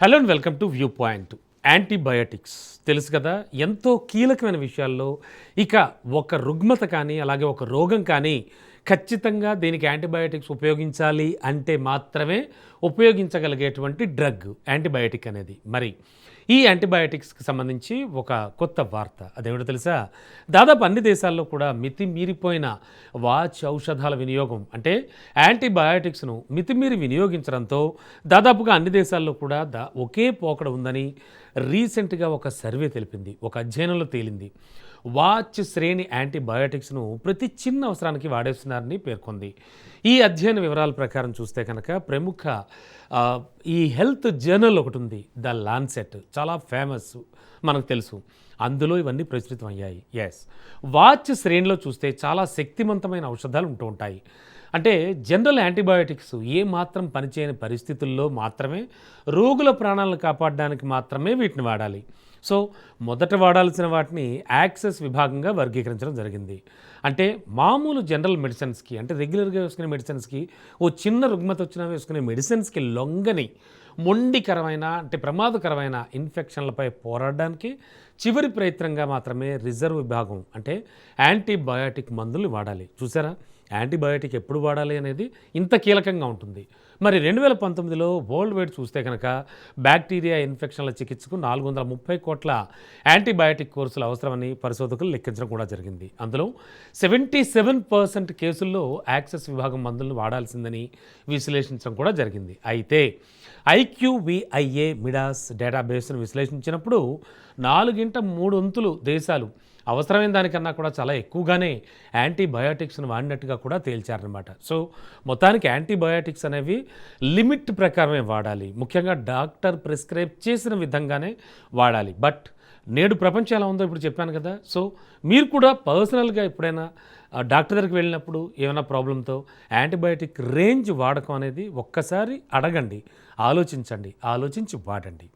Hello and welcome to view point. Antibiotics తెలుసు కదా, ఎంతో కీలకమైన విషయాల్లో ఇక ఒక రుగ్మత కానీ అలాగే ఒక రోగం కానీ ఖచ్చితంగా దీనికి యాంటీబయాటిక్స్ ఉపయోగించాలి అంటే మాత్రమే ఉపయోగించగలిగేటువంటి డ్రగ్ యాంటీబయాటిక్ అనేది. మరి ఈ యాంటీబయాటిక్స్కి సంబంధించి ఒక కొత్త వార్త అదేమిటో తెలుసా? దాదాపు అన్ని దేశాల్లో కూడా మితిమీరిపోయిన ఔషధాల వినియోగం అంటే యాంటీబయాటిక్స్ను మితిమీరి వినియోగించడంతో దాదాపుగా అన్ని దేశాల్లో కూడా ఒకే పోకడ ఉందని రీసెంట్గా ఒక సర్వే తెలిపింది, ఒక అధ్యయనంలో తేలింది. వాచ్ శ్రేణి యాంటీబయాటిక్స్ను ప్రతి చిన్న అవసరానికి వాడేస్తున్నారని పేర్కొంది. ఈ అధ్యయన వివరాల ప్రకారం చూస్తే కనుక ప్రముఖ ఈ హెల్త్ జర్నల్ ఒకటి ఉంది, ద లాన్సెట్, చాలా ఫేమస్, మనకు తెలుసు. అందులో ఇవన్నీ ప్రచురితం అయ్యాయి. వాచ్ శ్రేణిలో చూస్తే చాలా శక్తివంతమైన ఔషధాలు ఉంటూ ఉంటాయి. అంటే జనరల్ యాంటీబయాటిక్స్ ఏ మాత్రం పనిచేయని పరిస్థితుల్లో మాత్రమే, రోగుల ప్రాణాలను కాపాడడానికి మాత్రమే వీటిని వాడాలి. సో మొదట వాడాల్సిన వాటిని యాక్సెస్ విభాగంగా వర్గీకరించడం జరిగింది. అంటే మామూలు జనరల్ మెడిసిన్స్కి, అంటే రెగ్యులర్గా వేసుకునే మెడిసిన్స్కి, ఓ చిన్న రుగ్మత వచ్చినా వేసుకునే మెడిసిన్స్కి లొంగని మొండికరమైన అంటే ప్రమాదకరమైన ఇన్ఫెక్షన్లపై పోరాడడానికి చివరి ప్రయత్నంగా మాత్రమే రిజర్వ్ విభాగం అంటే యాంటీబయాటిక్ మందులు వాడాలి. చూసారా, యాంటీబయాటిక్ ఎప్పుడు వాడాలి అనేది ఇంత కీలకంగా ఉంటుంది. మరి 2019లో వరల్డ్ వైడ్ చూస్తే కనుక బ్యాక్టీరియా ఇన్ఫెక్షన్ల చికిత్సకు 430 కోట్ల యాంటీబయాటిక్ కోర్సులు అవసరమని పరిశోధకులు లెక్కించడం కూడా జరిగింది. అందులో 77% కేసుల్లో యాక్సెస్ విభాగం మందులను వాడాల్సిందని విశ్లేషించడం కూడా జరిగింది. అయితే IQVIA మిడాస్ డేటాబేస్ను విశ్లేషించినప్పుడు 4/3 దేశాలు అవసరమైన దానికన్నా కూడా చాలా ఎక్కువగానే యాంటీబయాటిక్స్ను వాడినట్టుగా కూడా తేల్చారనమాట. సో మొత్తానికి యాంటీబయాటిక్స్ అనేవి లిమిట్ ప్రకారమే వాడాలి, ముఖ్యంగా డాక్టర్ ప్రిస్క్రైబ్ చేసిన విధంగానే వాడాలి. బట్ నేడు ప్రపంచం ఎలా ఉందో ఇప్పుడు చెప్పాను కదా. సో మీరు కూడా పర్సనల్గా ఎప్పుడైనా డాక్టర్ దగ్గరికి వెళ్ళినప్పుడు ఏమైనా ప్రాబ్లంతో యాంటీబయాటిక్ రేంజ్ వాడకం అనేది ఒక్కసారి అడగండి, ఆలోచించండి, ఆలోచించి వాడండి.